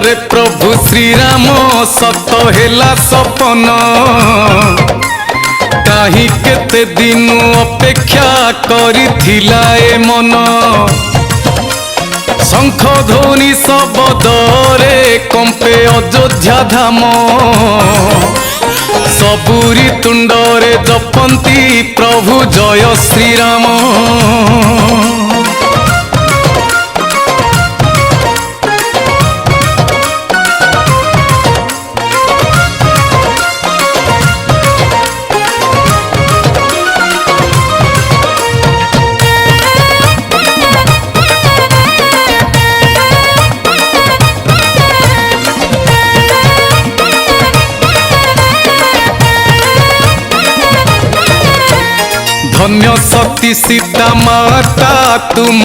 रे प्रभु श्री राम सत हेला सपन कहीं केते दिन अपेक्षा करिथिला ए मन शंख ध्वनि शब्दरे कंपे अयोध्या धाम सबुरी तुंडरे जपंती प्रभु जय श्री राम। धन्य सती सीता माता तुम